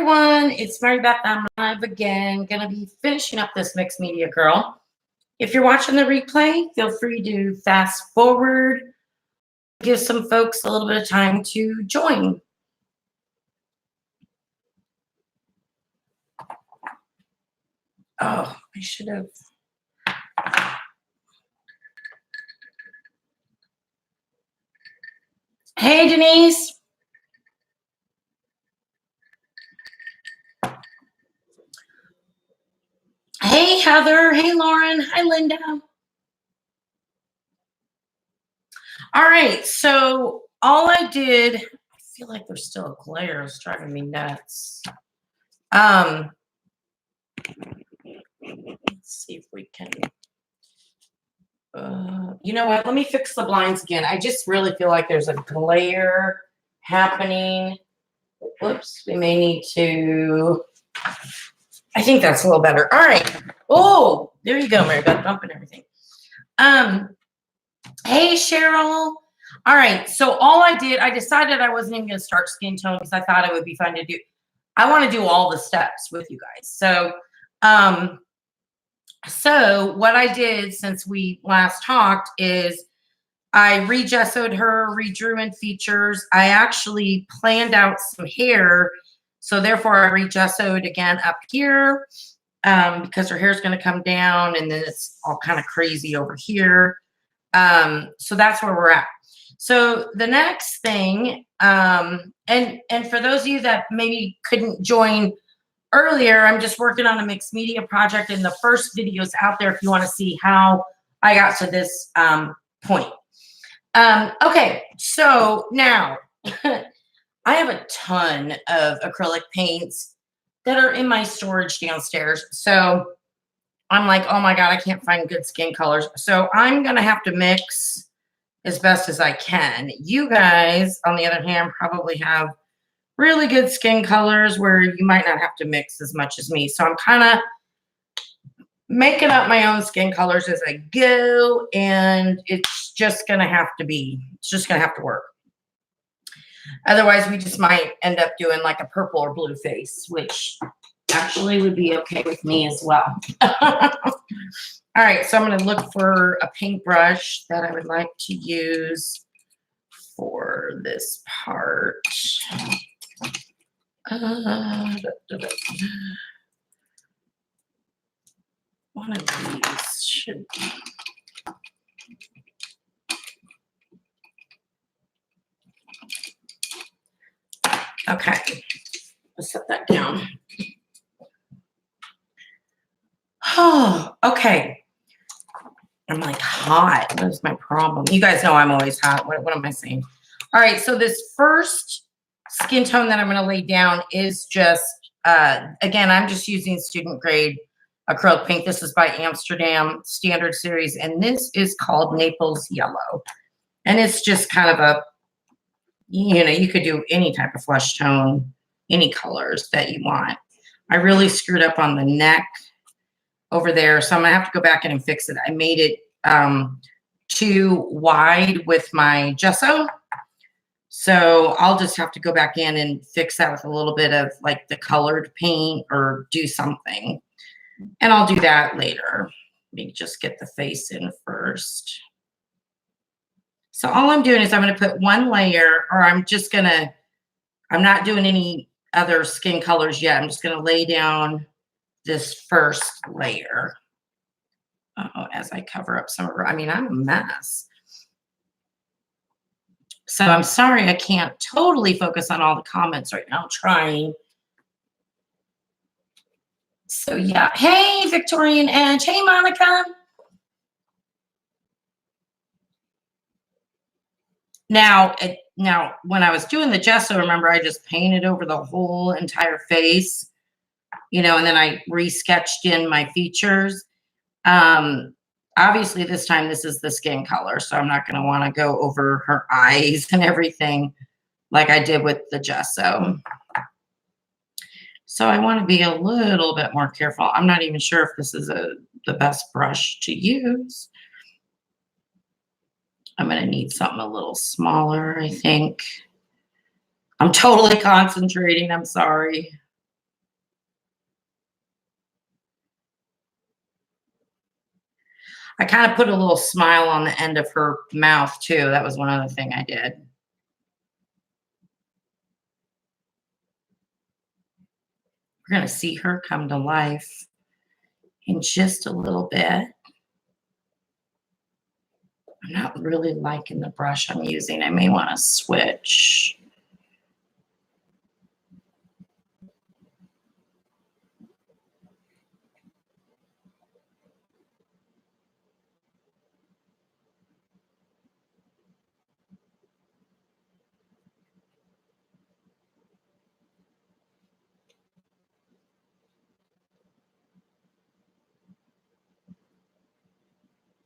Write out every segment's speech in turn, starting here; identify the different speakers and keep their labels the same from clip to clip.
Speaker 1: everyone, it's Mary Beth. I'm live again. Gonna be finishing up this mixed media girl. If you're watching the replay, feel free to fast forward, give some folks a little bit of time to join. Oh, I should have. Hey, Denise. Hey, Heather. Hey, Lauren. Hi, Linda. All right, so all I did, I feel like there's still a glare. It's driving me nuts. Let's see if we can. You know what? Let me fix the blinds again. I just really feel like there's a glare happening. Whoops, we may need to. I think that's a little better. All right. Oh, there you go, Mary Beth, bumping everything. Hey, Cheryl. All right. So all I did, I decided I wasn't even going to start skin tone because I thought it would be fun to do. I want to do all the steps with you guys. So what I did since we last talked is I re-gessoed her, redrew in features. I actually planned out some hair. So therefore I re-gessoed again up here because her hair is going to come down and then it's all kind of crazy over here. So that's where we're at. So the next thing, and for those of you that maybe couldn't join earlier, I'm just working on a mixed media project, and the first video is out there if you want to see how I got to this point. Okay, so now I have a ton of acrylic paints that are in my storage downstairs. So I'm like, oh my God, I can't find good skin colors. So I'm going to have to mix as best as I can. You guys, on the other hand, probably have really good skin colors where you might not have to mix as much as me. So I'm kind of making up my own skin colors as I go, and it's just going to have to work. Otherwise, we just might end up doing like a purple or blue face, which actually would be okay with me as well. All right, so I'm going to look for a paintbrush that I would like to use for this part. One of these should be. Okay, let's set that down. Oh, okay. I'm like hot. What is my problem? You guys know I'm always hot. What am I saying? All right, so this first skin tone that I'm going to lay down is just, again, I'm just using student grade acrylic paint. This is by Amsterdam Standard Series, and this is called Naples Yellow. And it's just kind of a, you could do any type of flesh tone, any colors that you want. I really screwed up on the neck over there, so I'm going to have to go back in and fix it. I made it too wide with my gesso. So I'll just have to go back in and fix that with a little bit of like the colored paint or do something. And I'll do that later. Let me just get the face in first. So all I'm doing is I'm going to put one layer, or I'm not doing any other skin colors yet. I'm just going to lay down this first layer. As I cover up some of her, I'm a mess. So I'm sorry I can't totally focus on all the comments right now. I'm trying. So yeah. Hey, Victorian Edge. Hey, Monica. Now, when I was doing the gesso, remember I just painted over the whole entire face, and then I re-sketched in my features. Obviously this time this is the skin color, so I'm not going to want to go over her eyes and everything like I did with the gesso. So I want to be a little bit more careful. I'm not even sure if this is the best brush to use. I'm going to need something a little smaller, I think. I'm totally concentrating. I'm sorry. I kind of put a little smile on the end of her mouth too. That was one other thing I did. We're going to see her come to life in just a little bit. I'm not really liking the brush I'm using. I may want to switch.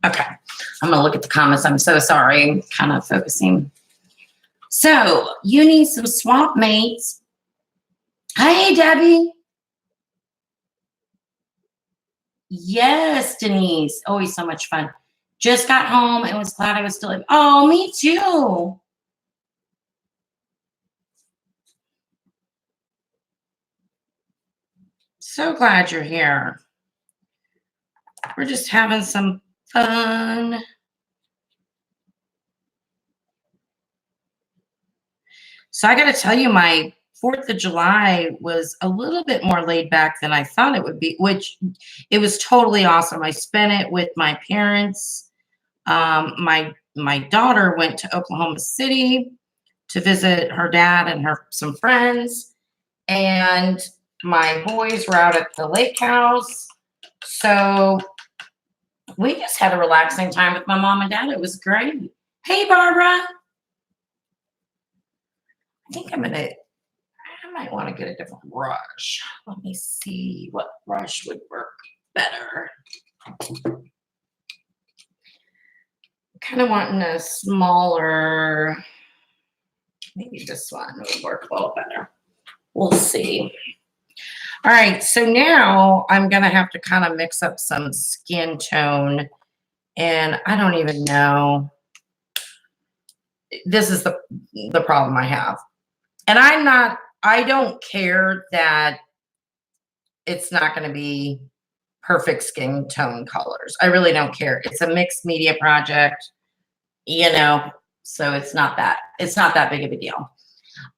Speaker 1: Okay, I'm gonna look at the comments. I'm so sorry. I'm kind of focusing. So you need some swamp mates. Hey, Debbie. Yes, Denise. Always so much fun. Just got home and was glad I was still. Oh, me too. So glad you're here. We're just having some fun. So I got to tell you, my 4th of July was a little bit more laid back than I thought it would be, which it was totally awesome. I spent it with my parents. My daughter went to Oklahoma City to visit her dad and some friends, and my boys were out at the lake house. So we just had a relaxing time with my mom and dad. It was great. Hey, Barbara. I think I might want to get a different brush. Let me see what brush would work better. Kind of wanting a smaller, maybe this one would work a little better. We'll see. All right, so now I'm going to have to kind of mix up some skin tone, and I don't even know. This is the problem I have. And I don't care that it's not going to be perfect skin tone colors. I really don't care. It's a mixed media project, so it's not that big of a deal.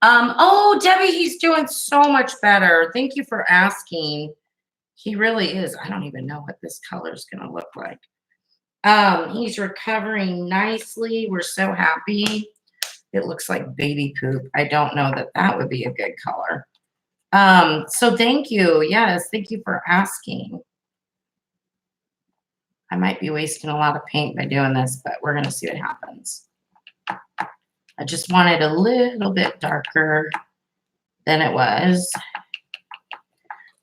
Speaker 1: Oh, Debbie, he's doing so much better. Thank you for asking. He really is. I don't even know what this color is going to look like. He's recovering nicely. We're so happy. It looks like baby poop. I don't know that would be a good color. So thank you. Yes, thank you for asking. I might be wasting a lot of paint by doing this, but we're going to see what happens. I just want it a little bit darker than it was.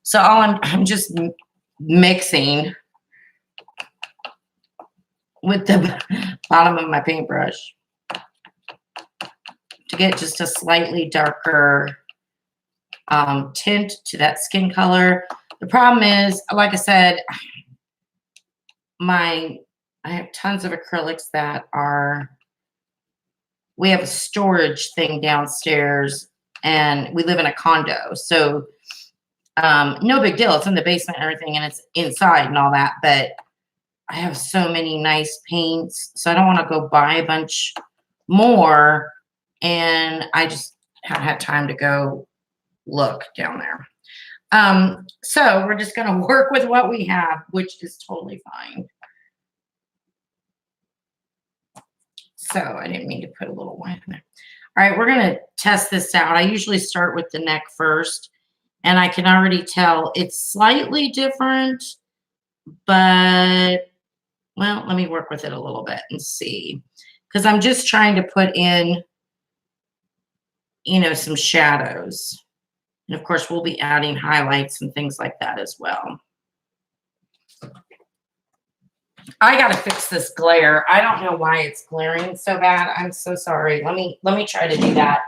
Speaker 1: So I'm just mixing with the bottom of my paintbrush to get just a slightly darker tint to that skin color. The problem is, like I said, I have tons of acrylics that we have a storage thing downstairs, and we live in a condo. So no big deal. It's in the basement and everything, and it's inside and all that. But I have so many nice paints, so I don't want to go buy a bunch more. And I just haven't had time to go look down there. So we're just going to work with what we have, which is totally fine. So I didn't mean to put a little white in there. All right, we're going to test this out. I usually start with the neck first, and I can already tell it's slightly different, but, well, let me work with it a little bit and see. Because I'm just trying to put in, some shadows. And, of course, we'll be adding highlights and things like that as well. I got to fix this glare. I don't know why it's glaring so bad. I'm so sorry. Let me try to do that.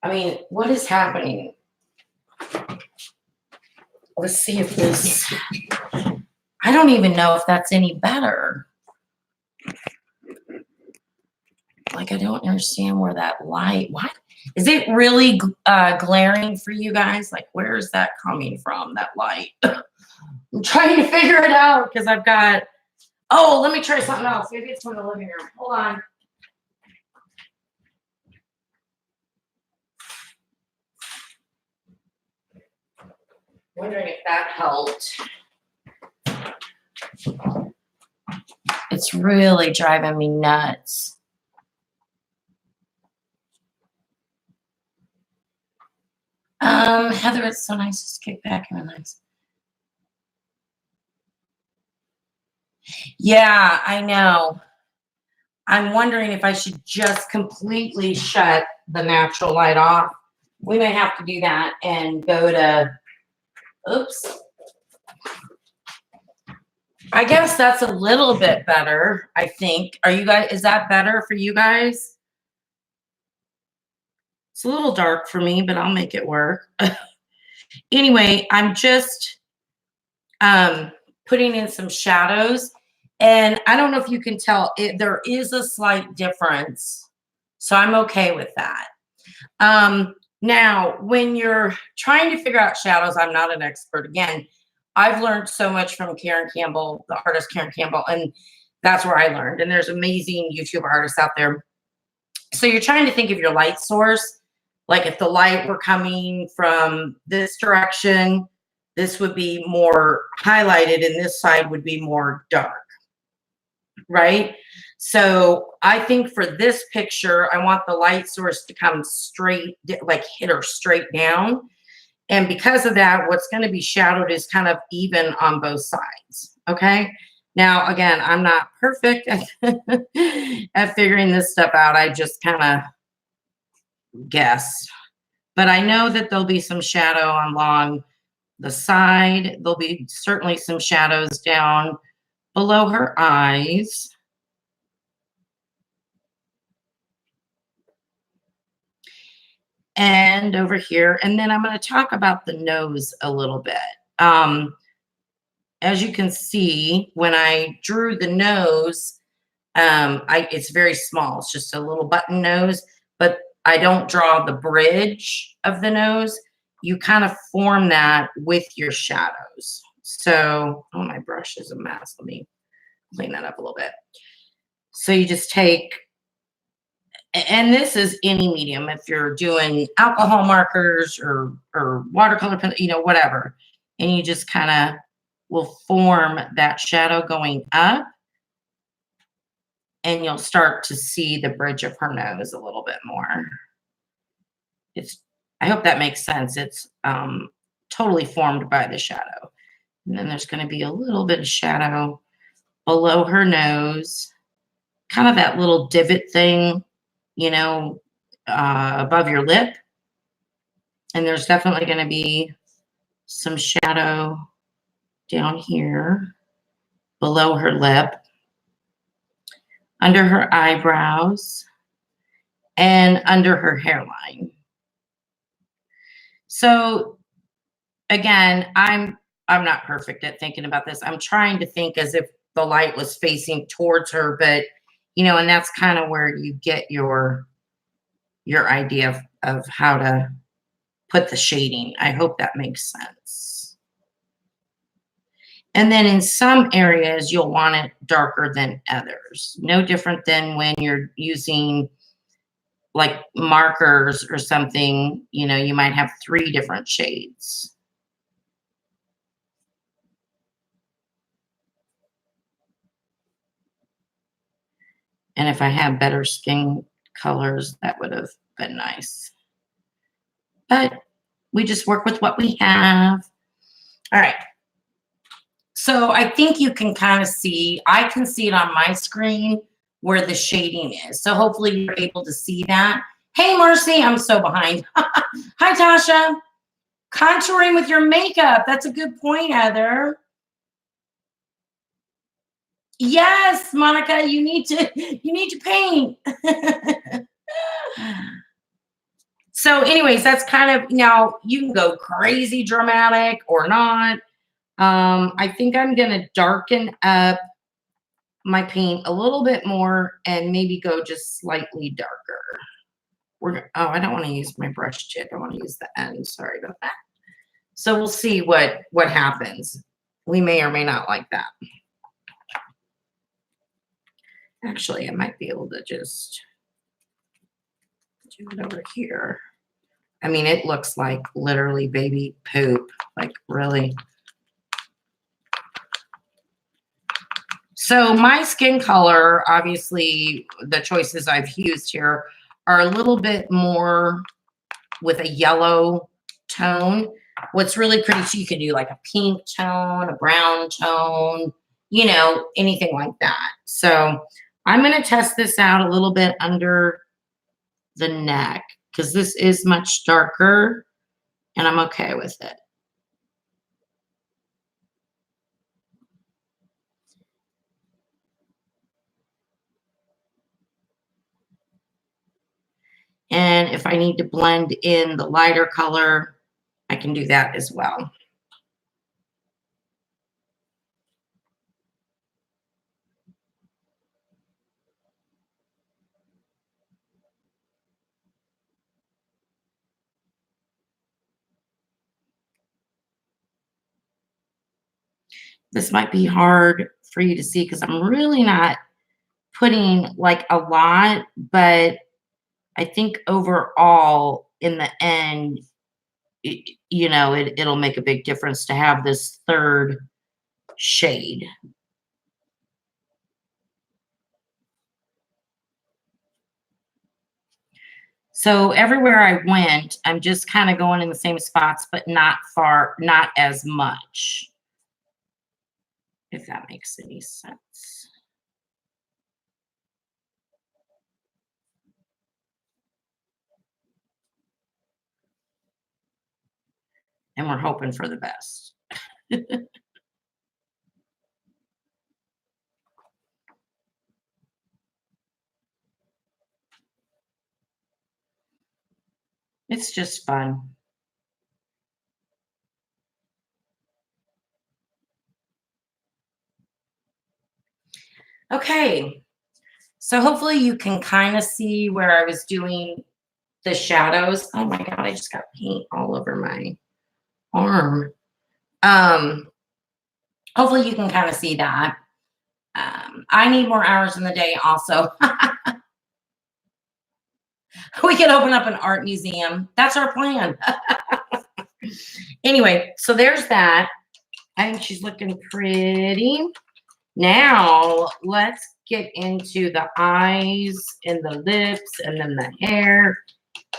Speaker 1: I mean, what is happening? Let's see if this, I don't even know if that's any better. Like, I don't understand where that light, what? Is it really glaring for you guys? Like, where is that coming from, that light? I'm trying to figure it out because I've got, oh, let me try something else. Maybe it's from the living room. Hold on. Wondering if that helped. It's really driving me nuts. Heather, it's so nice to kick back and relax. Yeah, I know. I'm wondering if I should just completely shut the natural light off. We may have to do that and go to, oops. I guess that's a little bit better, I think. Are you guys, is that better for you guys? It's a little dark for me, but I'll make it work. Anyway, I'm just putting in some shadows. And I don't know if you can tell, there is a slight difference. So I'm okay with that. Now, when you're trying to figure out shadows, I'm not an expert. Again, I've learned so much from Karen Campbell, the artist Karen Campbell, and that's where I learned. And there's amazing YouTube artists out there. So you're trying to think of your light source. Like if the light were coming from this direction, this would be more highlighted and this side would be more dark, right? So I think for this picture, I want the light source to come straight, like hit her straight down. And because of that, what's going to be shadowed is kind of even on both sides. Okay. Now, again, I'm not perfect at figuring this stuff out. I just kind of guess. But I know that there'll be some shadow along the side. There'll be certainly some shadows down below her eyes. And over here. And then I'm going to talk about the nose a little bit. As you can see, when I drew the nose, it's very small. It's just a little button nose, but I don't draw the bridge of the nose. You kind of form that with your shadows. So, oh, my brush is a mess. Let me clean that up a little bit. So you just take, and this is any medium, if you're doing alcohol markers or watercolor, you know, whatever, and you just kind of will form that shadow going up, and you'll start to see the bridge of her nose a little bit more. I hope that makes sense. It's totally formed by the shadow. And then there's going to be a little bit of shadow below her nose, kind of that little divot thing, you know, above your lip. And there's definitely going to be some shadow down here below her lip, under her eyebrows, and under her hairline. So again, I'm not perfect at thinking about this. I'm trying to think as if the light was facing towards her, but you know, and that's kind of where you get your idea of how to put the shading. I hope that makes sense. And then in some areas, you'll want it darker than others. No different than when you're using like markers or something, you know, you might have 3 different shades. And if I had better skin colors, that would have been nice. But we just work with what we have. All right. So I think you can kind of see, I can see it on my screen where the shading is. So hopefully you're able to see that. Hey, Marcy, I'm so behind. Hi, Tasha. Contouring with your makeup. That's a good point, Heather. Yes, Monica, you need to paint. So anyways, that's kind of, now you can go crazy dramatic or not. I think I'm going to darken up my paint a little bit more and maybe go just slightly darker. Oh, I don't want to use my brush tip. I want to use the end. Sorry about that. So we'll see what happens. We may or may not like that. Actually, I might be able to just do it over here. I mean, it looks like literally baby poop, like really. So my skin color, obviously the choices I've used here are a little bit more with a yellow tone. What's really pretty, so you can do like a pink tone, a brown tone, you know, anything like that. So I'm going to test this out a little bit under the neck because this is much darker and I'm okay with it. And if I need to blend in the lighter color, I can do that as well. This might be hard for you to see because I'm really not putting like a lot, but I think overall in the end, you know, it'll make a big difference to have this third shade. So everywhere I went, I'm just kind of going in the same spots, but not far, not as much, if that makes any sense. And we're hoping for the best. It's just fun. Okay, so hopefully you can kind of see where I was doing the shadows. Oh my God, I just got paint all over my arm. Hopefully you can kind of see that. I need more hours in the day also. We can open up an art museum. That's our plan. Anyway, so there's that. I think she's looking pretty. Now let's get into the eyes and the lips and then the hair.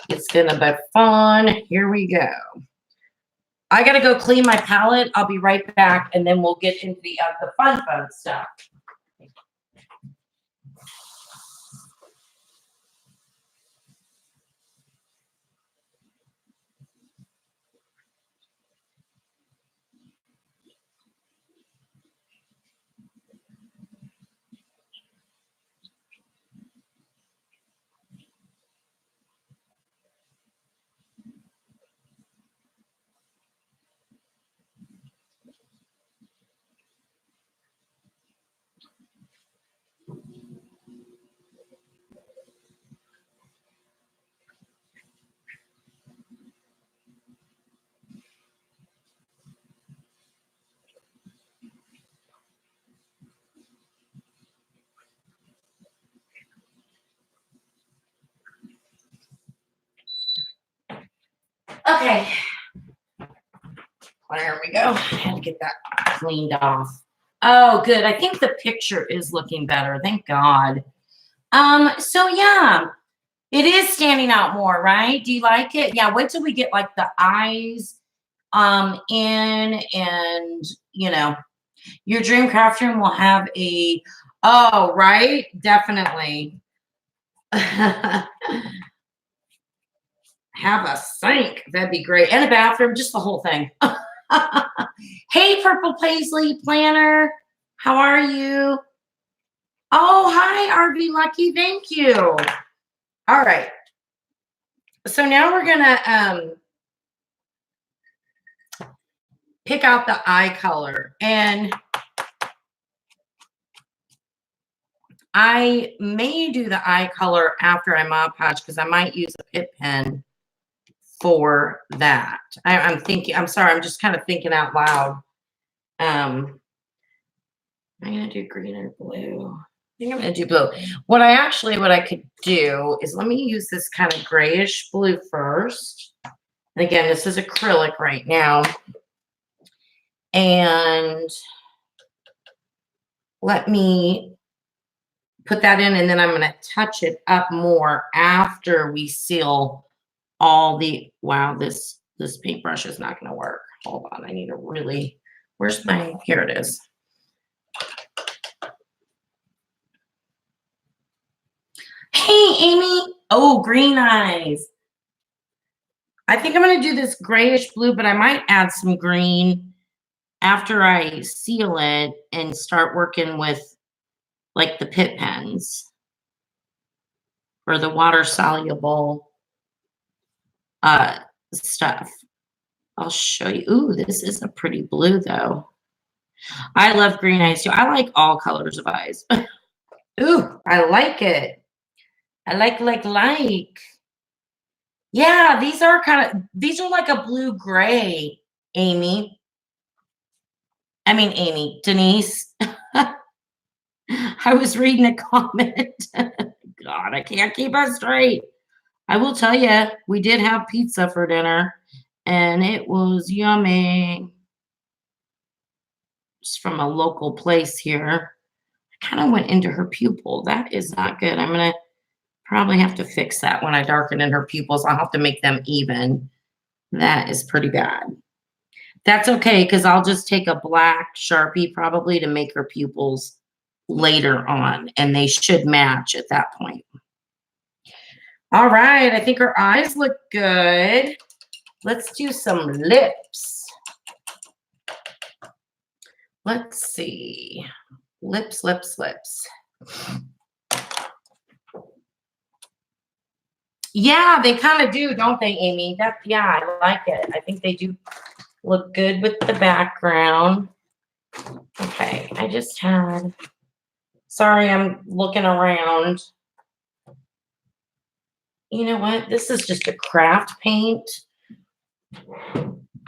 Speaker 1: It's gonna be fun. Here we go. I gotta go clean my palette. I'll be right back, and then we'll get into the fun stuff. Okay. There we go. I had to get that cleaned off. Oh, good. I think the picture is looking better. Thank God. So yeah, it is standing out more, right? Do you like it? Yeah, wait till we get like the eyes in, and you know, your dream craft room will have a, oh, right? Definitely. Have a sink. That'd be great. And a bathroom, just the whole thing. Hey, Purple Paisley Planner. How are you? Oh, hi, RV Lucky. Thank you. All right. So now we're gonna pick out the eye color, and I may do the eye color after I Mod Podge because I might use a Pip pen for that. I'm thinking, I'm sorry, I'm just kind of thinking out loud. I'm gonna do green or blue. I think I'm gonna do blue. What I could do is let me use this kind of grayish blue first. And again, this is acrylic right now. And let me put that in, and then I'm gonna touch it up more after we seal all the, wow, this paintbrush is not gonna work. Hold on, I need to really, where's my, here it is. Hey, Amy. Oh, green eyes. I think I'm going to do this grayish blue, but I might add some green after I seal it and start working with like the Pip pens or the water soluble stuff. I'll show you. Ooh, this is a pretty blue though. I love green eyes too. I like all colors of eyes. Ooh, I like it. I like. Yeah, these are like a blue gray, Amy. I mean, Amy, Denise. I was reading a comment. God, I can't keep us straight. I will tell you, we did have pizza for dinner and it was yummy. It's from a local place here. I kind of went into her pupil. That is not good. I'm going to probably have to fix that when I darken in her pupils. I'll have to make them even. That is pretty bad. That's okay, because I'll just take a black Sharpie probably to make her pupils later on, and they should match at that point. All right, I think her eyes look good. Let's do some lips. Let's see. Lips. Yeah, they kind of do, don't they, Amy? Yeah, I like it. I think they do look good with the background. Okay, I just had, sorry, I'm looking around. You know what? This is just a Kraft paint.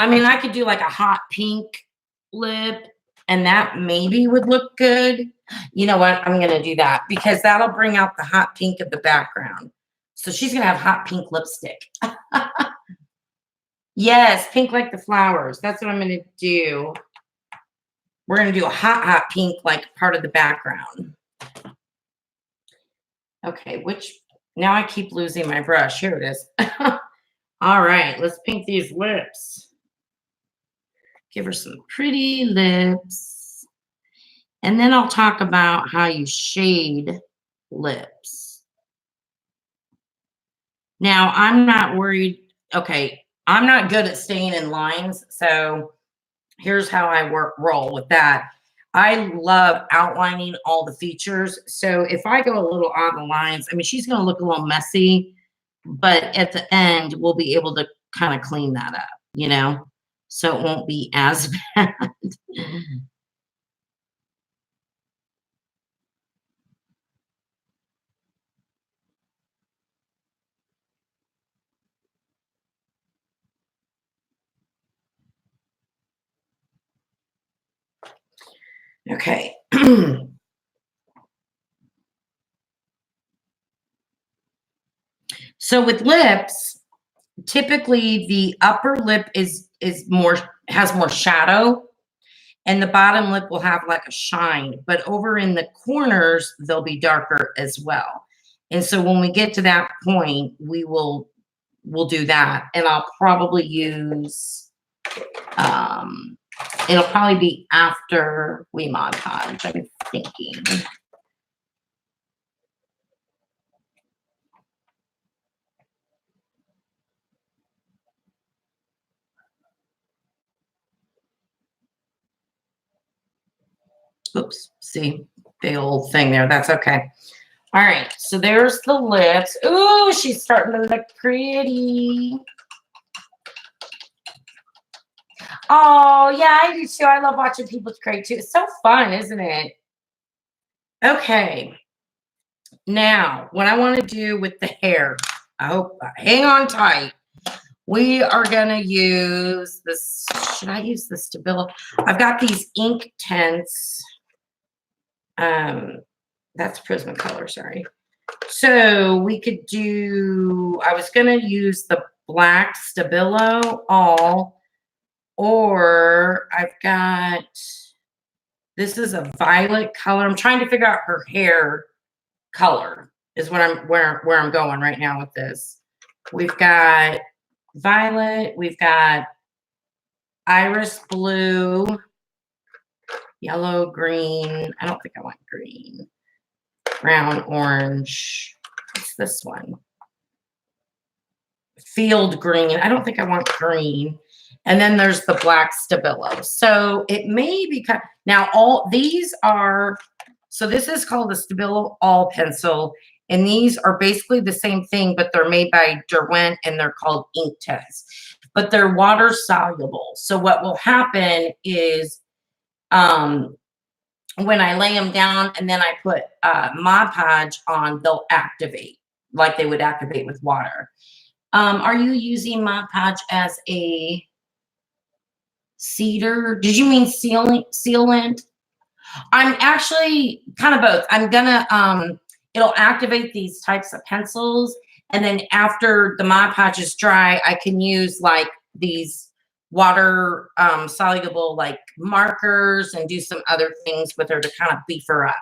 Speaker 1: I mean, I could do like a hot pink lip, and that maybe would look good. You know what? I'm going to do that because that'll bring out the hot pink of the background. So she's going to have hot pink lipstick. Yes, pink like the flowers. That's what I'm going to do. We're going to do a hot pink like part of the background. Okay, now I keep losing my brush. Here it is. All right, let's paint these lips. Give her some pretty lips. And then I'll talk about how you shade lips. Now, I'm not worried. Okay, I'm not good at staying in lines. So here's how I roll with that. I love outlining all the features. So if I go a little on the lines, I mean, she's going to look a little messy, but at the end, we'll be able to kind of clean that up, you know, so it won't be as bad. Okay. So with lips, typically the upper lip has more shadow, and the bottom lip will have like a shine, but over in the corners they'll be darker as well. And so when we get to that point, we'll do that, and I'll probably use it'll probably be after we Mod Podge, I'm thinking. Oops, see, the old thing there. That's okay. All right, so there's the lips. Ooh, she's starting to look pretty. Oh, yeah, I do too. I love watching people create too. It's so fun, isn't it? Okay, Now, what I want to do with the hair, I hope, hang on tight. We are going to use this. Should I use the Stabilo? I've got these ink tints. That's Prismacolor, sorry. So we could do, I was going to use the black Stabilo all, or I've got, this is a violet color. I'm trying to figure out her hair color is what I'm where I'm going right now with this. We've got violet, we've got iris blue, yellow, green. I don't think I want green. Brown, orange. What's this one? Field green. I don't think I want green. And then there's the black Stabilo. So it may be kind of, now all these are, so this is called the Stabilo All Pencil. And these are basically the same thing, but they're made by Derwent and they're called ink tints. But they're water soluble. So what will happen is when I lay them down and then I put Mod Podge on, they'll activate like they would activate with water. Are you using Mod Podge as a cedar? Did you mean sealant? I'm actually kind of both. I'm gonna it'll activate these types of pencils, and then after the Mod Podge is dry, I can use like these water soluble like markers and do some other things with her to kind of beef her up.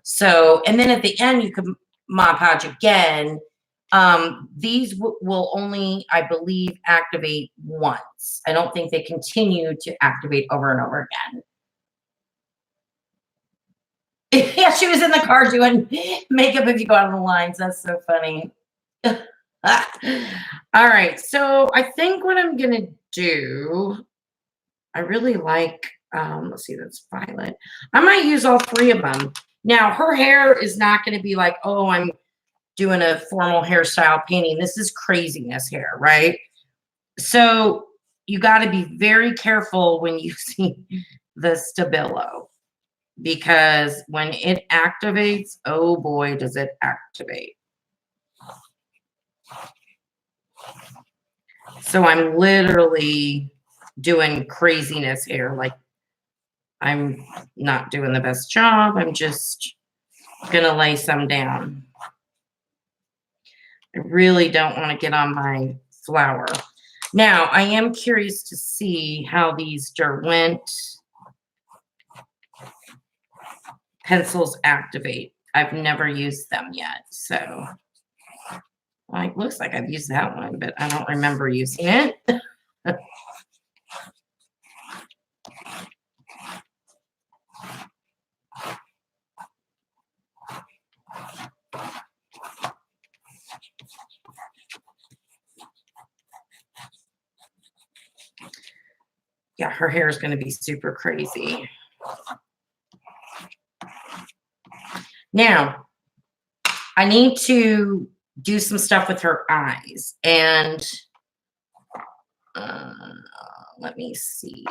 Speaker 1: So, and then at the end you can Mod Podge again. These will only, I believe, activate once. I don't think they continue to activate over and over again. Yeah, she was in the car doing makeup if you go out of the lines. That's so funny. All right, so I think what I'm gonna do, I really like, let's see, that's violet. I might use all three of them. Now, her hair is not gonna be like, oh, I'm doing a formal hairstyle painting. This is craziness hair, right? So you got to be very careful when you see the Stabilo, because when it activates, oh boy, does it activate. So I'm literally doing craziness hair. Like, I'm not doing the best job. I'm just going to lay some down. I really don't want to get on my flower. Now, I am curious to see how these Derwent pencils activate. I've never used them yet, so well, it looks like I've used that one, but I don't remember using it. Yeah, her hair is going to be super crazy. Now, I need to do some stuff with her eyes, and let me see.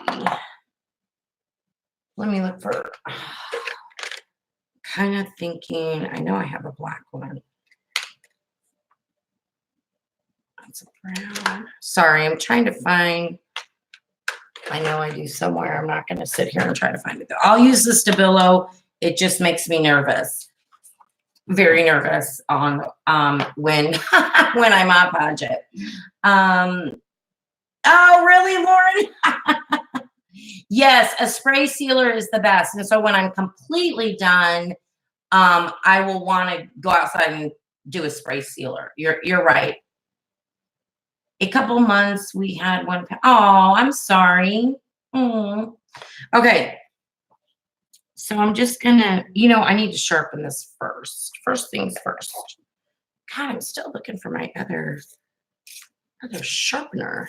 Speaker 1: Let me look for, kind of thinking, I know I have a black one. That's a brown. Sorry, I'm trying to find, I know I do somewhere. I'm not going to sit here and try to find it. I'll use the Stabilo. It just makes me nervous. Very nervous on when when I Mod Podge it. Oh, really, Lauren? Yes, a spray sealer is the best. And so when I'm completely done, I will want to go outside and do a spray sealer. You're right. A couple months we had one. Oh, I'm sorry. Okay. So I'm just gonna, I need to sharpen this first. First things first. God, I'm still looking for my other sharpener.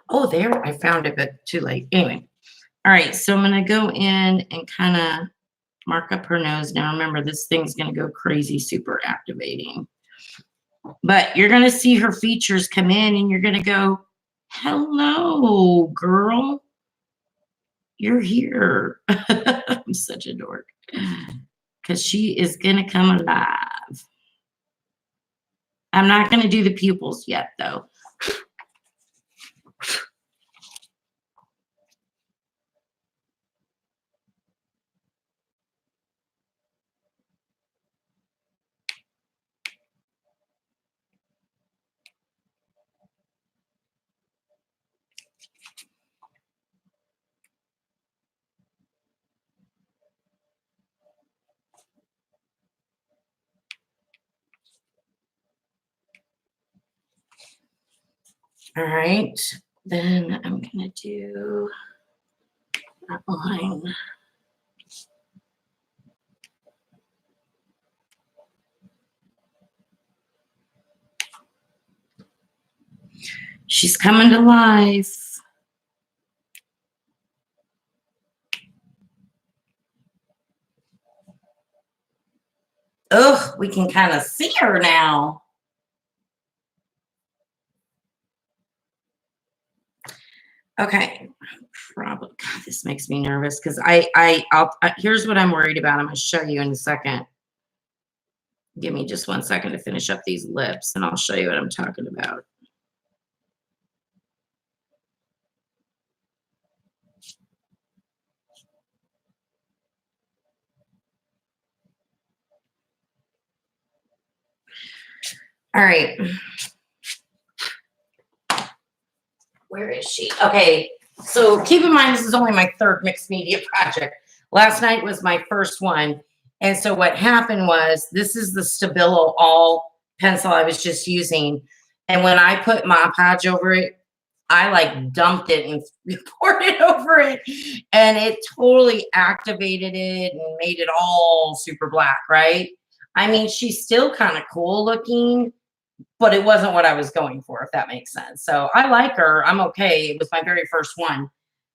Speaker 1: Oh, there, I found it, but too late. Anyway. All right, so I'm gonna go in and kind of mark up her nose. Now remember, this thing's gonna go crazy, super activating. But you're gonna see her features come in and you're gonna go, hello, girl. you're here. I'm such a dork. Because she is going to come alive. I'm not going to do the pupils yet, though. All right, then I'm going to do that line. She's coming to life. Ugh, we can kind of see her now. Okay, probably. God, this makes me nervous because here's what I'm worried about. I'm going to show you in a second. Give me just 1 second to finish up these lips, and I'll show you what I'm talking about. All right. Where is she? Okay, so keep in mind, this is only my third mixed media project. Last night was my first one. And so what happened was, this is the Stabilo All pencil I was just using. And when I put Mod Podge over it, I like dumped it and poured it over it. And it totally activated it and made it all super black, right? I mean, she's still kind of cool looking, but it wasn't what I was going for, if that makes sense. So I like her. I'm okay. It was my very first one.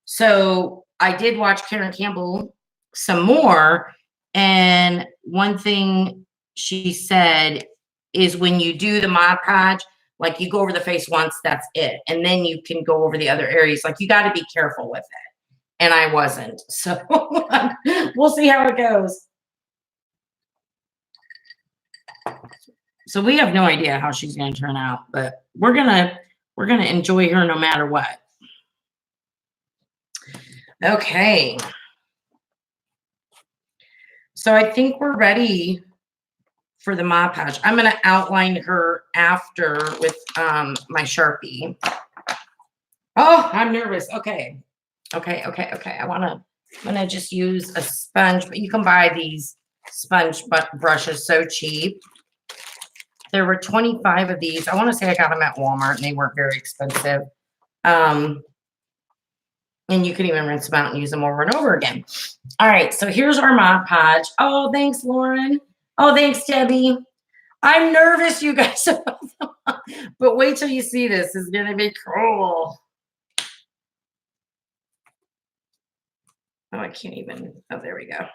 Speaker 1: So I did watch Karen Campbell some more. And one thing she said is when you do the Mod Podge, like you go over the face once, that's it. And then you can go over the other areas. Like you got to be careful with it. And I wasn't. So we'll see how it goes. So we have no idea how she's going to turn out, but we're gonna enjoy her no matter what. Okay. So I think we're ready for the Mod Podge. I'm going to outline her after with my Sharpie. Oh, I'm nervous. Okay. I'm going to just use a sponge, but you can buy these sponge brushes so cheap. There were 25 of these. I want to say I got them at Walmart, and they weren't very expensive. And you can even rinse them out and use them over and over again. All right, so here's our Mod Podge. Oh, thanks, Lauren. Oh, thanks, Debbie. I'm nervous, you guys. But wait till you see this. It's going to be cool. Oh, I can't even. Oh, there we go.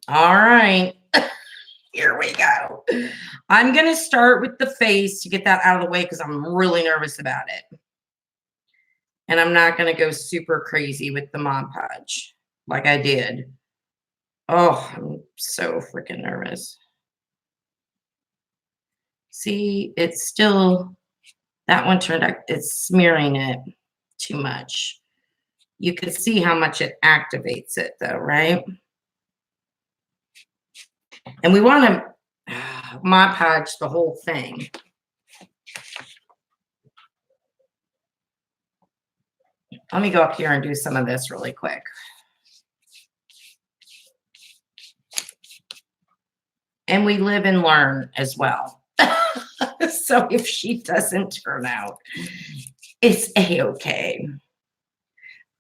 Speaker 1: All right. Here we go. I'm going to start with the face to get that out of the way because I'm really nervous about it. And I'm not going to go super crazy with the Mod Podge like I did. Oh, I'm so freaking nervous. See, it's still, that one turned out, it's smearing it too much. You can see how much it activates it though, right? And we want to Mod Podge the whole thing. Let me go up here and do some of this really quick. And we live and learn as well. So if she doesn't turn out, it's a-okay.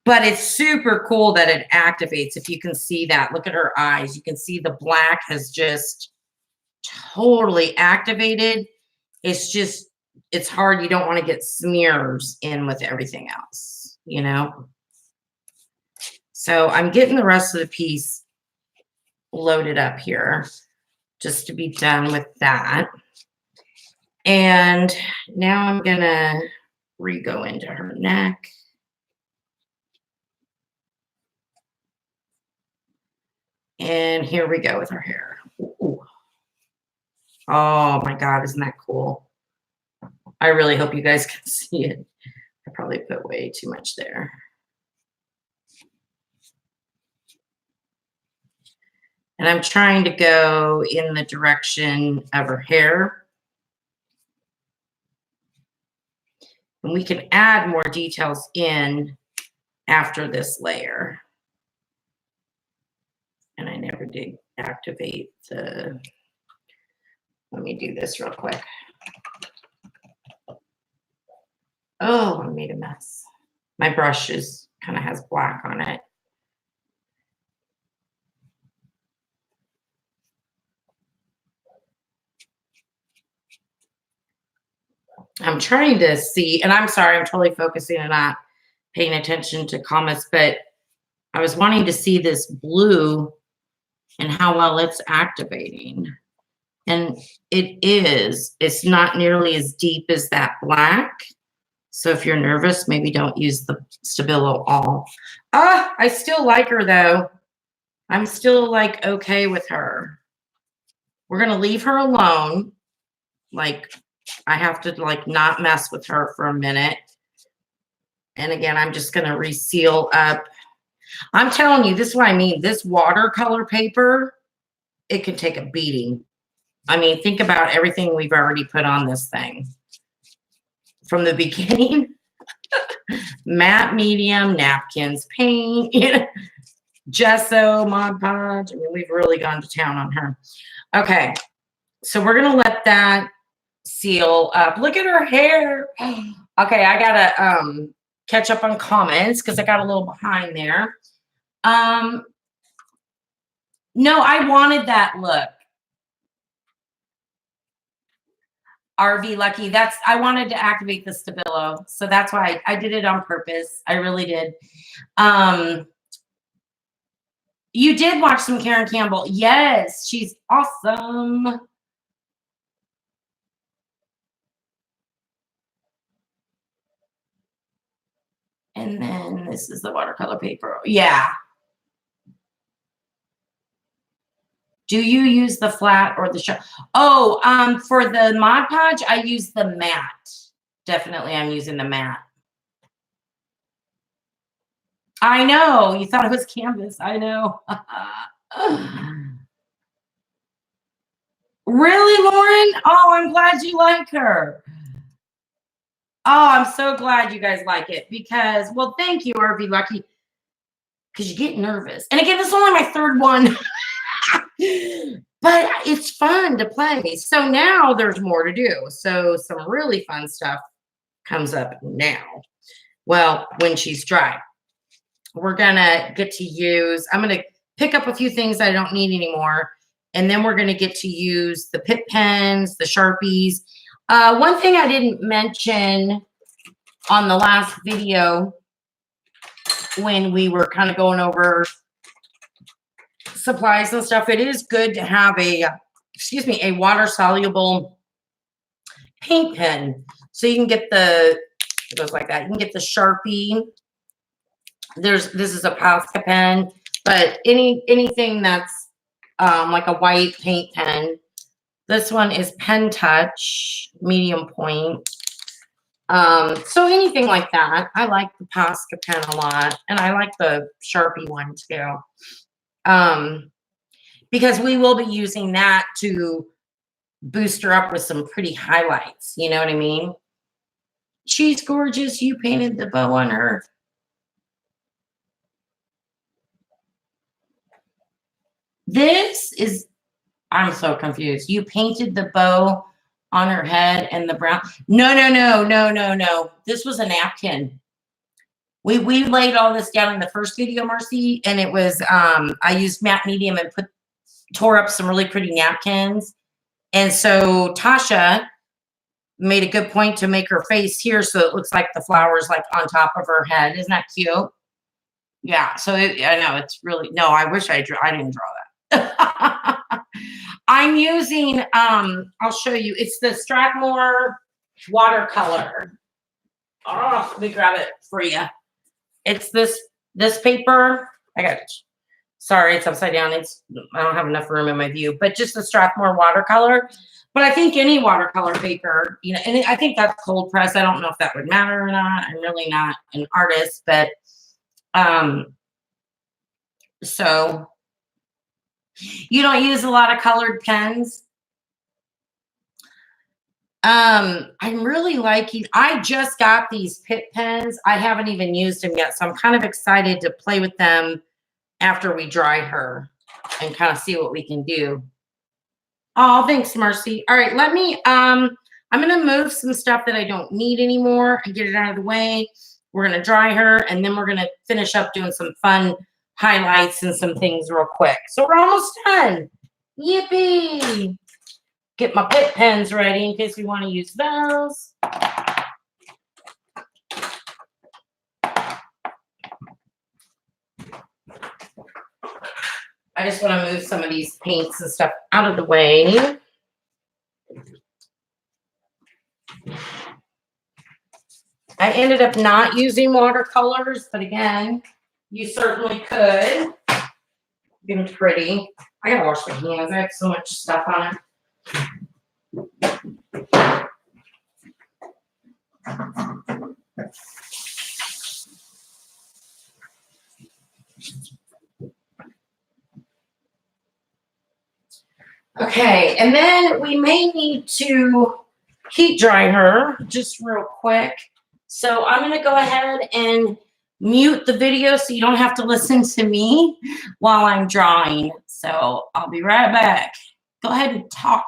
Speaker 1: But it's super cool that it activates. If you can see that, look at her eyes. You can see the black has just totally activated. It's just, it's hard. You don't want to get smears in with everything else, you know? So I'm getting the rest of the piece loaded up here just to be done with that. And now I'm going to re-go into her neck. And here we go with her hair. Ooh. Oh my God, isn't that cool? I really hope you guys can see it. I probably put way too much there. And I'm trying to go in the direction of her hair. And we can add more details in after this layer. And I never did activate the, let me do this real quick. Oh, I made a mess. My brush is kind of has black on it. I'm trying to see, and I'm sorry, I'm totally focusing and not paying attention to comments, but I was wanting to see this blue and how well it's activating. And it is. It's not nearly as deep as that black. So if you're nervous, maybe don't use the Stabilo all. I still like her though. I'm still like okay with her. We're gonna leave her alone. Like I have to like not mess with her for a minute. And again, I'm just gonna reseal up. I'm telling you, this is what I mean. This watercolor paper, it can take a beating. I mean, think about everything we've already put on this thing. From the beginning, matte medium, napkins, paint, you know, gesso, Mod Podge. I mean, we've really gone to town on her. Okay, so we're gonna let that seal up. Look at her hair. Okay, I gotta catch up on comments because I got a little behind there. No, I wanted that look. RV Lucky, that's, I wanted to activate the Stabilo. So that's why I did it on purpose. I really did. You did watch some Karen Campbell. Yes, she's awesome. And then this is the watercolor paper. Yeah. Do you use the flat or the sharp? Oh, for the Mod Podge, I use the matte. Definitely, I'm using the matte. I know. You thought it was canvas. I know. Really, Lauren? Oh, I'm glad you like her. Oh, I'm so glad you guys like it because, well, thank you, RV Lucky, because you get nervous. And again, this is only my third one. But it's fun to play. So now there's more to do. So some really fun stuff comes up now. Well, when she's dry, we're gonna get to use, I'm gonna pick up a few things I don't need anymore. And then we're gonna get to use the Pip pens, the Sharpies. One thing I didn't mention on the last video when we were kind of going over supplies and stuff, it is good to have a, excuse me, a water soluble paint pen. So you can get the, it goes like that. You can get the Sharpie. This is a Posca pen, but anything that's like a white paint pen. This one is Pen Touch, medium point. So anything like that. I like the Posca pen a lot, and I like the Sharpie one too. Because we will be using that to boost her up with some pretty highlights. You know what I mean? She's gorgeous. You painted the bow on her. This is, I'm so confused. You painted the bow on her head and the brown. No. This was a napkin. We laid all this down in the first video, Marcy, and it was, I used matte medium and tore up some really pretty napkins. And so Tasha made a good point to make her face here so it looks like the flowers like on top of her head. Isn't that cute? Yeah, so I know it's really, no, I wish I didn't draw that. I'm using, I'll show you, it's the Strathmore watercolor. Oh, let me grab it for you. It's this paper. I got it. Sorry, it's upside down. I don't have enough room in my view, but just the Strathmore watercolor. But I think any watercolor paper, you know, and I think that's cold press. I don't know if that would matter or not. I'm really not an artist, but so you don't use a lot of colored pens. I'm really liking, I just got these Pitt pens. I haven't even used them yet, so I'm kind of excited to play with them after we dry her and kind of see what we can do. Oh, thanks, Marcy. All right, let me, I'm gonna move some stuff that I don't need anymore and get it out of the way. We're gonna dry her, and then we're gonna finish up doing some fun highlights and some things real quick. So we're almost done. Yippee! Get my Pitt pens ready in case we want to use those. I just want to move some of these paints and stuff out of the way. I ended up not using watercolors, but again, you certainly could. Been pretty. I gotta wash my hands. I have so much stuff on it. Okay, and then we may need to heat dry her just real quick. So I'm going to go ahead and mute the video so you don't have to listen to me while I'm drawing. So I'll be right back. Go ahead and talk.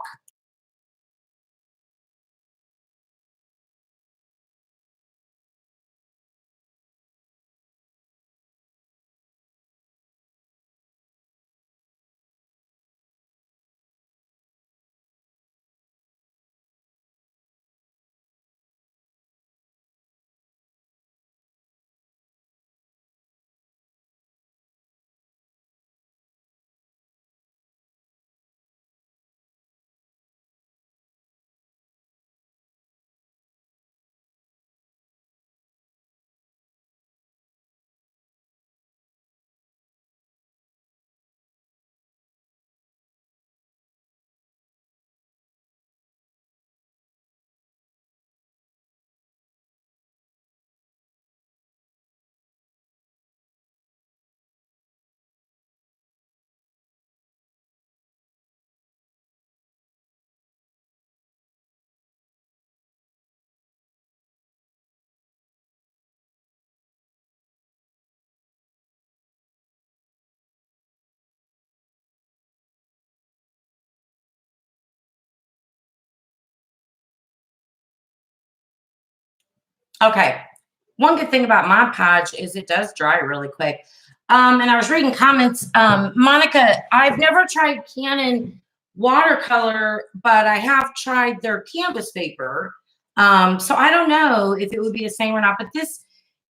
Speaker 1: Okay. One good thing about Mod Podge is it does dry really quick. And I was reading comments. Monica, I've never tried Canon watercolor, but I have tried their canvas paper. So I don't know if it would be the same or not, but this,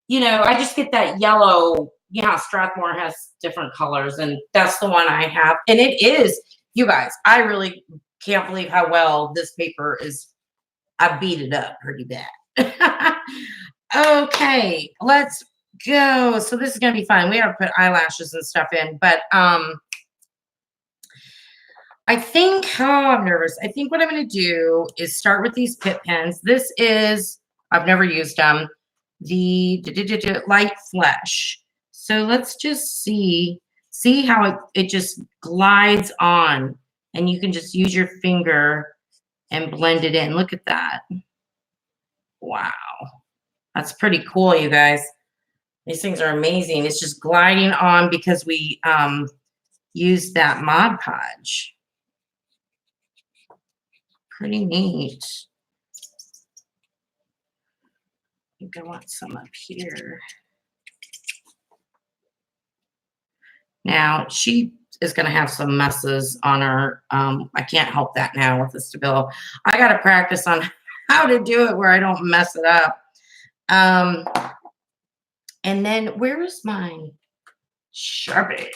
Speaker 1: you know, I just get that yellow. You know, Strathmore has different colors, and that's the one I have. And it is, you guys, I really can't believe how well this paper is. I beat it up pretty bad. Okay, let's go. So this is gonna be fun. We have to put eyelashes and stuff in, but I think, oh, I'm nervous. I think what I'm gonna do is start with these Pitt pens. This is, I've never used them, the light flesh. So let's just see how it just glides on, and you can just use your finger and blend it in. Look at that. Wow. That's pretty cool, you guys. These things are amazing. It's just gliding on because we used that Mod Podge. Pretty neat. I think I want some up here. Now, she is going to have some messes on her. I can't help that now with the Stabilo. I got to practice on how to do it where I don't mess it up. And then where is my Sharpie?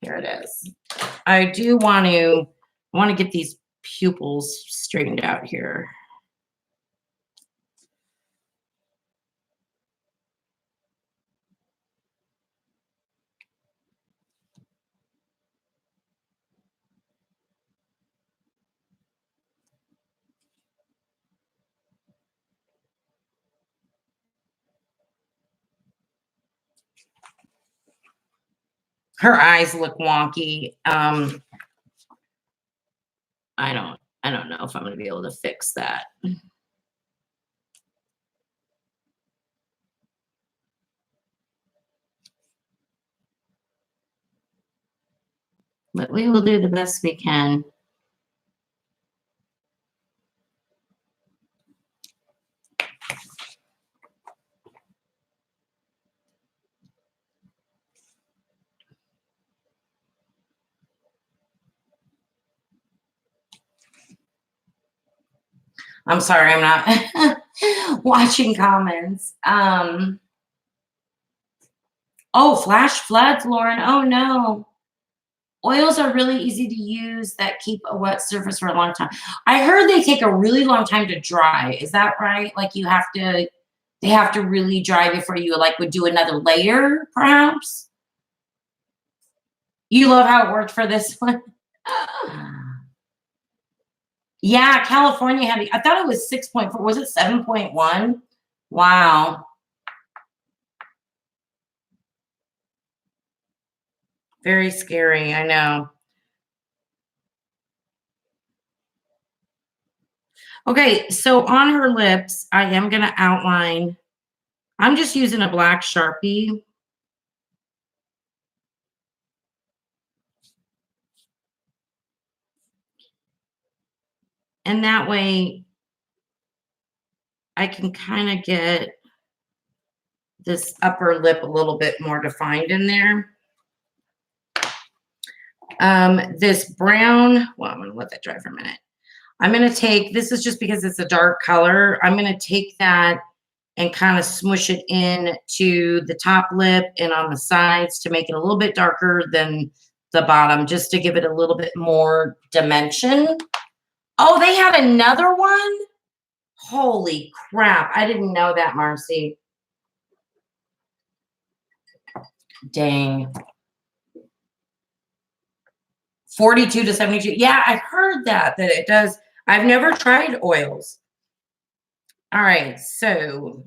Speaker 1: Here it is. I do want to get these pupils straightened out here. Her eyes look wonky. I don't know if I'm going to be able to fix that. But we will do the best we can. I'm sorry, I'm not watching comments. Oh, flash floods, Lauren. Oh no. Oils are really easy to use that keep a wet surface for a long time. I heard they take a really long time to dry. Is that right? Like they have to really dry before you like would do another layer, perhaps? You love how it worked for this one? Yeah, California had, I thought it was 6.4. Was it 7.1? Wow. Very scary, I know. Okay, so on her lips, I am going to outline. I'm just using a black Sharpie. And that way I can kind of get this upper lip a little bit more defined in there. This brown, well, I'm going to let that dry for a minute. I'm going to take, this is just because it's a dark color. I'm going to take that and kind of smush it in to the top lip and on the sides to make it a little bit darker than the bottom, just to give it a little bit more dimension. Oh, they had another one? Holy crap. I didn't know that, Marcy. Dang. 42 to 72. Yeah, I heard that it does. I've never tried oils. All right, so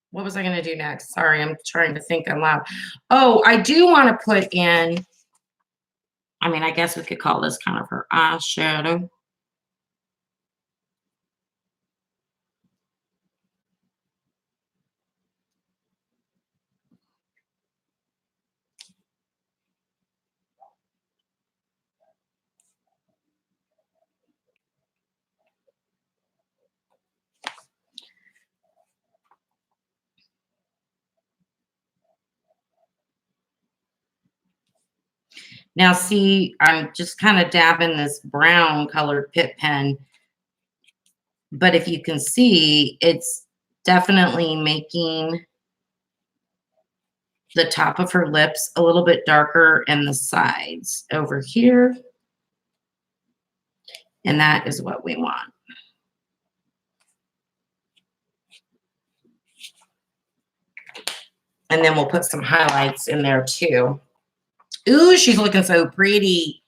Speaker 1: what was I going to do next? Sorry, I'm trying to think aloud. Oh, I do want to put in, I mean, I guess we could call this kind of her eyeshadow. Now, see, I'm just kind of dabbing this brown colored Pip pen. But if you can see, it's definitely making the top of her lips a little bit darker and the sides over here. And that is what we want. And then we'll put some highlights in there too. Ooh, she's looking so pretty.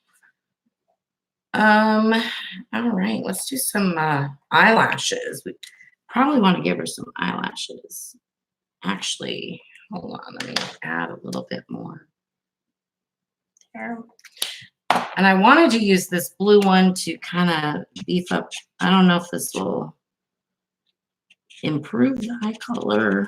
Speaker 1: All right, let's do some eyelashes. We probably want to give her some eyelashes. Actually, hold on, let me add a little bit more there. And I wanted to use this blue one to kind of beef up. I don't know if this will improve the eye color.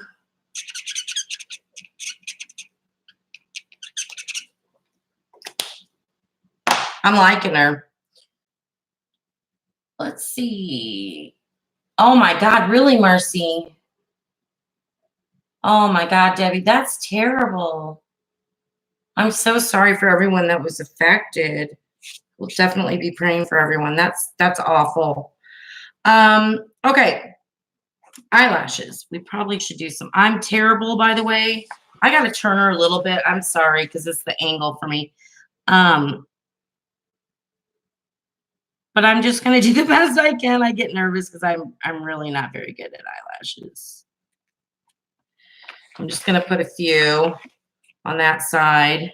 Speaker 1: I'm liking her. Let's see. Oh my God, really, Marcy? Oh my God, Debbie, that's terrible. I'm so sorry for everyone that was affected. We'll definitely be praying for everyone. That's awful. Okay. Eyelashes. We probably should do some. I'm terrible, by the way. I got to turn her a little bit. I'm sorry because it's the angle for me. But I'm just going to do the best I can. I get nervous because I'm really not very good at eyelashes. I'm just going to put a few on that side.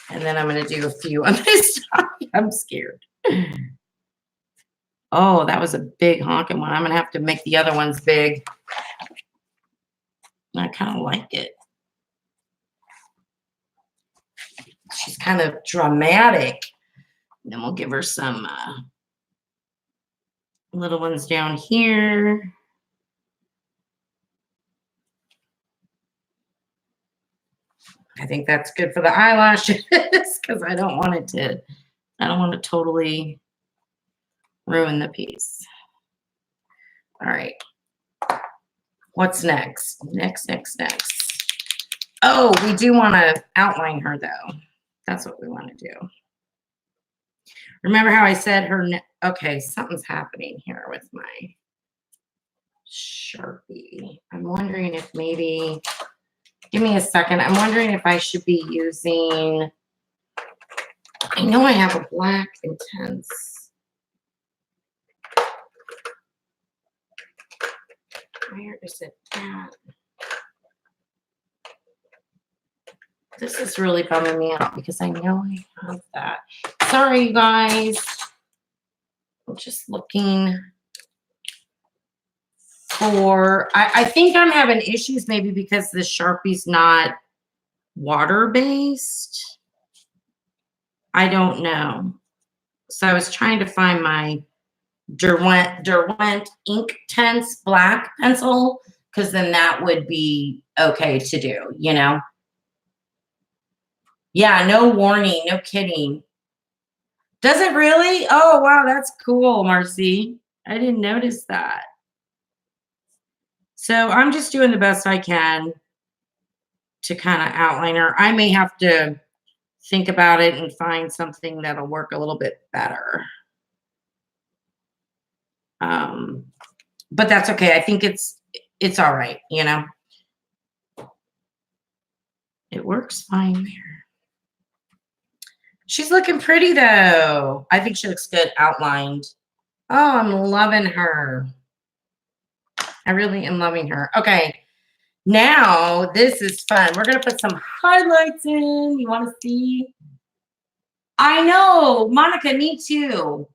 Speaker 1: And then I'm going to do a few on this side. I'm scared. Oh, that was a big honking one. I'm going to have to make the other ones big. I kind of like it. she's kind of dramatic. And then we'll give her some little ones down here. I think that's good for the eyelashes because I don't want to totally ruin the piece. All right. What's next? Next. Oh, we do want to outline her though. That's what we want to do. Remember how I said her, okay, something's happening here with my Sharpie. I'm wondering if maybe, give me a second. I'm wondering if I should be using, I know I have a black intense. Where is it at? This is really bumming me out because I know I have that. Sorry, you guys. I'm just looking for, I think I'm having issues maybe because the Sharpie's not water-based. I don't know. So I was trying to find my Derwent Ink Tense black pencil because then that would be okay to do, you know? Yeah, no warning, no kidding. Does it really? Oh, wow, that's cool, Marcy. I didn't notice that. So I'm just doing the best I can to kind of outline her. I may have to think about it and find something that'll work a little bit better. But that's okay. I think it's all right, you know. It works fine there. She's looking pretty though. I think she looks good outlined. Oh, I'm loving her. I really am loving her. Okay. Now this is fun. We're going to put some highlights in. You want to see? I know, Monica, me too.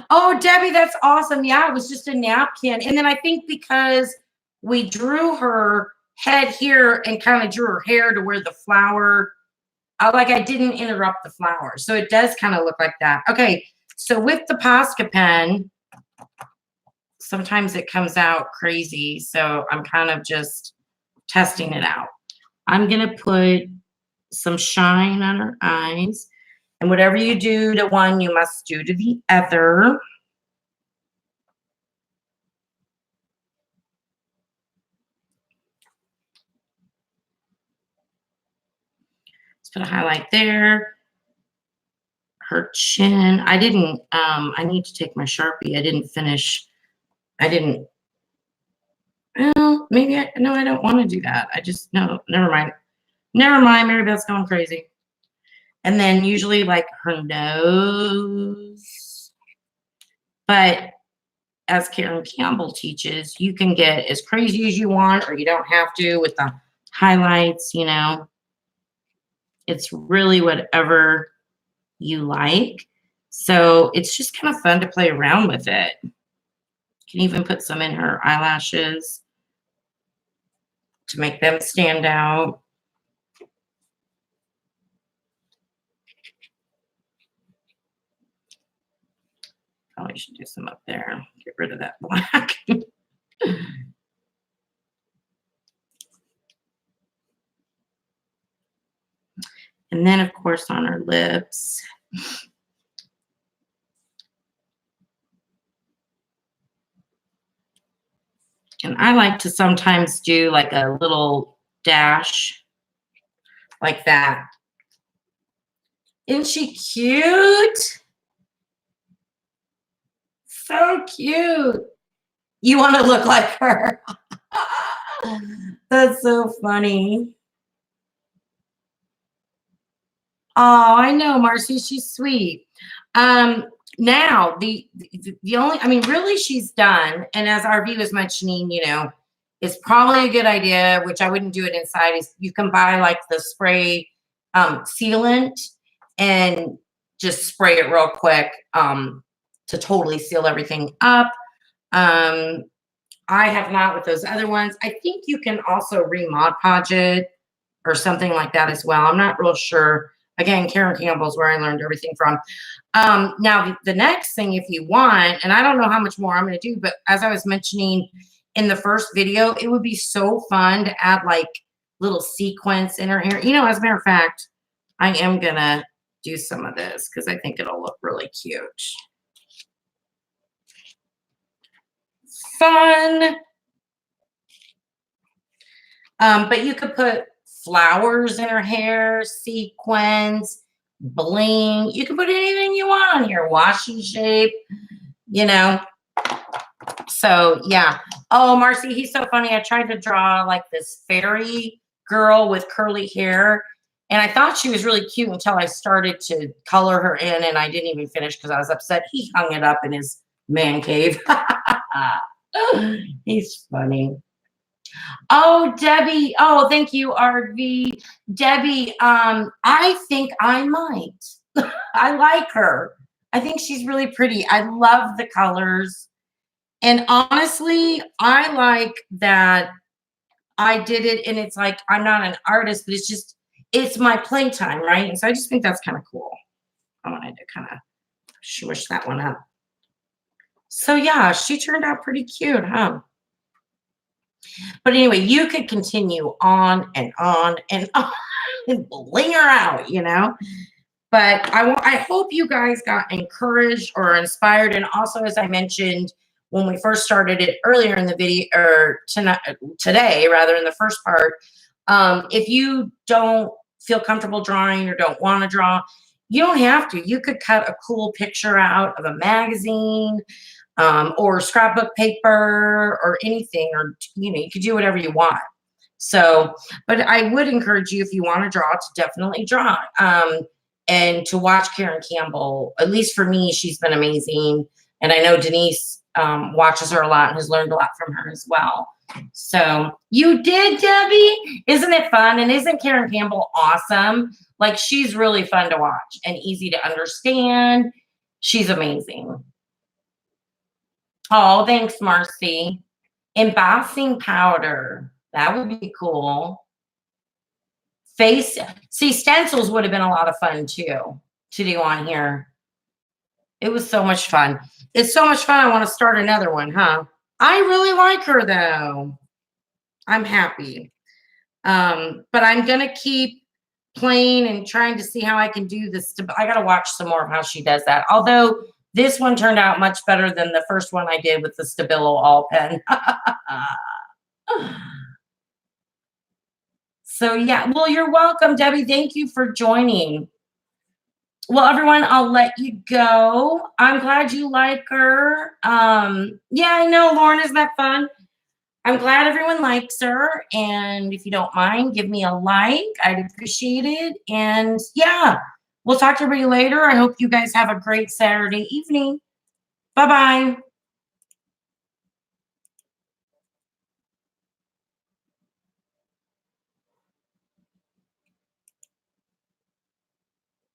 Speaker 1: Oh, Debbie, that's awesome. Yeah, it was just a napkin. And then I think because we drew her head here and kind of drew her hair to where the flower, I didn't interrupt the flower. So it does kind of look like that. Okay, so with the Posca pen, sometimes it comes out crazy. So I'm kind of just testing it out. I'm going to put some shine on her eyes. And whatever you do to one, you must do to the other. Let's put a highlight there. Her chin. I didn't, I need to take my Sharpie. I didn't finish. Well, maybe I don't want to do that. No, never mind. Never mind. Mary Beth's going crazy. And then usually like her nose. But as Karen Campbell teaches, you can get as crazy as you want, or you don't have to with the highlights, you know. It's really whatever you like. So it's just kind of fun to play around with it. You can even put some in her eyelashes to make them stand out. Probably should do some up there. Get rid of that black. And then, of course, on her lips. And I like to sometimes do like a little dash like that. Isn't she cute? So cute. You want to look like her. That's so funny. Oh, I know, Marcy. She's sweet. Now the only, I mean, really, she's done. And as RV was mentioning, you know, it's probably a good idea, which I wouldn't do it inside. Is you can buy like the spray sealant and just spray it real quick to totally seal everything up. I have not with those other ones. I think you can also Mod Podge it or something like that as well. I'm not real sure. Again, Karen Campbell's where I learned everything from. Now, the next thing, if you want, and I don't know how much more I'm going to do, but as I was mentioning in the first video, it would be so fun to add like little sequins in her hair. You know, as a matter of fact, I am going to do some of this because I think it'll look really cute. Fun. But you could put flowers in her hair, sequins, bling. You can put anything you want on here, washi shape, you know. So yeah. Oh, Marcy, he's so funny. I tried to draw like this fairy girl with curly hair, and I thought she was really cute until I started to color her in, and I didn't even finish because I was upset. He hung it up in his man cave. He's funny. Oh, Debbie. Oh, thank you, RV. Debbie, I think I might. I like her. I think she's really pretty. I love the colors. And honestly, I like that I did it. And it's like, I'm not an artist, but it's just, it's my playtime, right? And so I just think that's kind of cool. I wanted to kind of smush that one up. So yeah, she turned out pretty cute, huh? But anyway, you could continue on and on and on and bling her out, you know. But I hope you guys got encouraged or inspired. And also, as I mentioned when we first started it earlier in the video, or today, rather, in the first part, if you don't feel comfortable drawing or don't want to draw, you don't have to. You could cut a cool picture out of a magazine, or scrapbook paper or anything, or, you know, you could do whatever you want. So, but I would encourage you, if you want to draw, to definitely draw, and to watch Karen Campbell. At least for me, she's been amazing. And I know Denise watches her a lot and has learned a lot from her as well. So you did, Debbie? Isn't it fun? And isn't Karen Campbell awesome? Like, she's really fun to watch and easy to understand. She's amazing. Oh, thanks, Marcy. Embossing powder. That would be cool. See, stencils would have been a lot of fun too to do on here. It was so much fun. It's so much fun. I want to start another one, huh? I really like her though. I'm happy. But I'm going to keep playing and trying to see how I can do this. I got to watch some more of how she does that. Although this one turned out much better than the first one I did with the Stabilo All Pen. So yeah, well, you're welcome, Debbie. Thank you for joining. Well, everyone, I'll let you go. I'm glad you like her. Yeah, I know, Lauren, isn't that fun? I'm glad everyone likes her. And if you don't mind, give me a like. I'd appreciate it. And yeah, we'll talk to everybody later. I hope you guys have a great Saturday evening. Bye-bye.